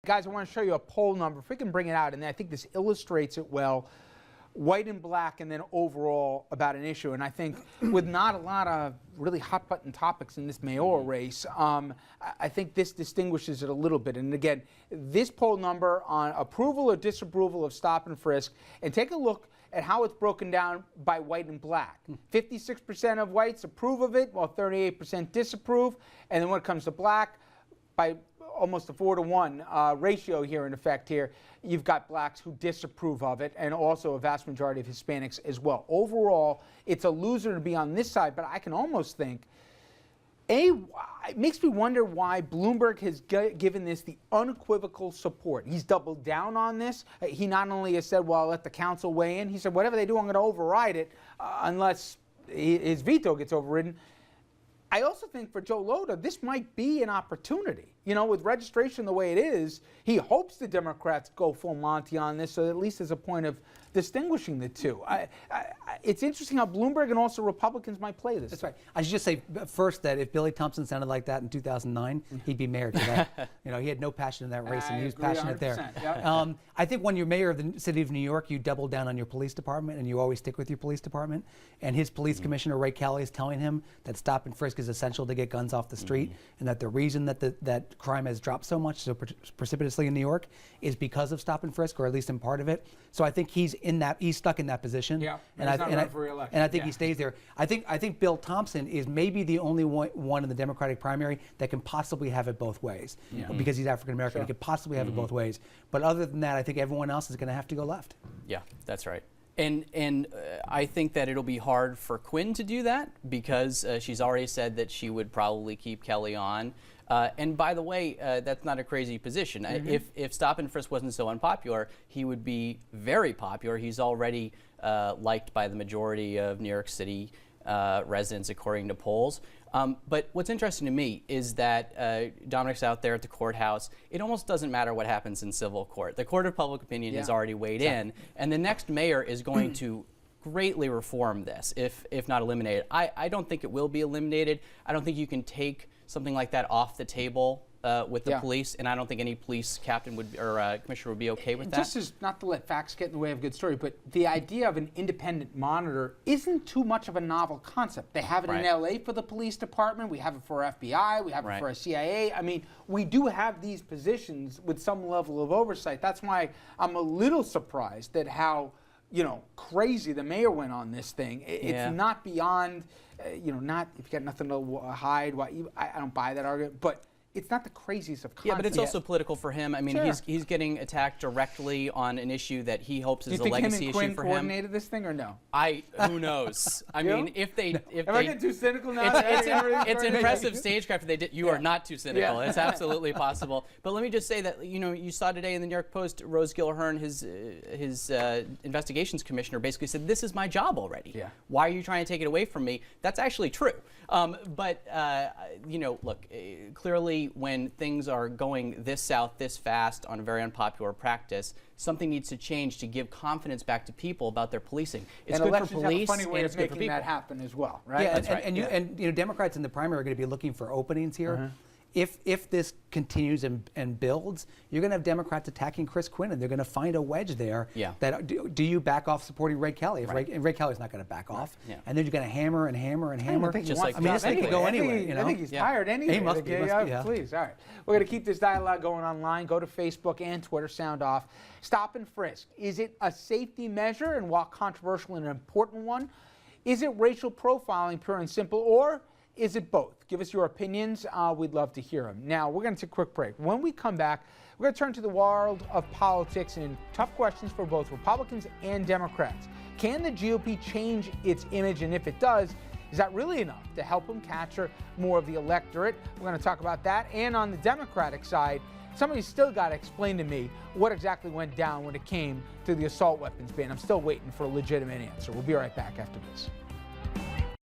guys, I want to show you a poll number. If we can bring it out, and I think this illustrates it well. White and black, and then overall about an issue. And I think with not a lot of really hot button topics in this mayoral race, I think this distinguishes it a little bit. And again, this poll number on approval or disapproval of stop and frisk, and take a look at how it's broken down by white and black. 56% of whites approve of it, while 38% disapprove. And then when it comes to black, by almost a 4-to-1 ratio here in effect here, you've got blacks who disapprove of it, and also a vast majority of Hispanics as well. Overall, it's a loser to be on this side, but I can almost think, it makes me wonder why Bloomberg has given this the unequivocal support. He's doubled down on this. He not only has said, well, I'll let the council weigh in, he said, whatever they do, I'm going to override it unless his veto gets overridden. I also think for Joe Lhota, this might be an opportunity. You know, with registration the way it is, he hopes the Democrats go full Monty on this, so at least there's a point of distinguishing the two. It's interesting how Bloomberg and also Republicans might play this. That's right. I should just say first that if Billy Thompson sounded like that in 2009, he'd be mayor today. You know, he had no passion in that race, and he was passionate there. Yep. I think when you're mayor of the city of New York, you double down on your police department, and you always stick with your police department. And his police commissioner, Ray Kelly, is telling him that stop and frisk is essential to get guns off the street, and that the reason that that crime has dropped so much, so precipitously in New York, is because of stop and frisk, or at least in part of it. So I think he's stuck in that position. Yeah, and I think he stays there. I think Bill Thompson is maybe the only one in the Democratic primary that can possibly have it both ways, because he's African American. He could possibly have it both ways. But other than that, I think everyone else is going to have to go left. Yeah, that's right. And I think that it'll be hard for Quinn to do that, because she's already said that she would probably keep Kelly on. And by the way, that's not a crazy position. If stop and frisk wasn't so unpopular, he would be very popular. He's already liked by the majority of New York City residents, according to polls. But what's interesting to me is that Dominic's out there at the courthouse. It almost doesn't matter what happens in civil court. The court of public opinion has already weighed in, and the next mayor is going to greatly reform this, if not eliminate it. I don't think it will be eliminated. I don't think you can take something like that off the table with the police, and I don't think any police captain would or commissioner would be okay with that. Just as not to let facts get in the way of a good story, but the idea of an independent monitor isn't too much of a novel concept. They have it in LA for the police department. We have it for FBI. We have it for a CIA. I mean, we do have these positions with some level of oversight. That's why I'm a little surprised at how, you know, crazy the mayor went on this thing. It's not beyond, you know, not if you got nothing to hide. I don't buy that argument, but it's not the craziest of concepts. Yeah, but it's also political for him. I mean, he's getting attacked directly on an issue that he hopes is a legacy issue for him. Do you think him and Quinn coordinated this thing or no? Who knows? I mean, if they am I getting too cynical now? It's impressive stagecraft. They did. You are not too cynical. It's absolutely possible. But let me just say that, you know, you saw today in the New York Post, Rose Gilhern, his investigations commissioner, basically said, "This is my job already. Why are you trying to take it away from me?" That's actually true. But you know, look, clearly, when things are going this south this fast on a very unpopular practice, something needs to change to give confidence back to people about their policing. It's good for police, have a funny way and of it's good for making people. that happen as well, right? Yeah, That's right. And you know, Democrats in the primary are going to be looking for openings here. If this continues and builds, you're going to have Democrats attacking Chris Quinn, and they're going to find a wedge there. That do you back off supporting Ray Kelly? If Ray Kelly's not going to back off, and then you're going to hammer and hammer and hammer. Just like this thing could go anyway. You know? I think he's tired anyway. He must be. Please, all right. We're going to keep this dialogue going online. Go to Facebook and Twitter. Sound off. Stop and frisk. Is it a safety measure, and while controversial and an important one? Is it racial profiling, pure and simple, or is it both? Give us your opinions. We'd love to hear them. Now, we're going to take a quick break. When we come back, we're going to turn to the world of politics and tough questions for both Republicans and Democrats. Can the GOP change its image? And if it does, is that really enough to help them capture more of the electorate? We're going to talk about that. And on the Democratic side, somebody's still got to explain to me what exactly went down when it came to the assault weapons ban. I'm still waiting for a legitimate answer. We'll be right back after this.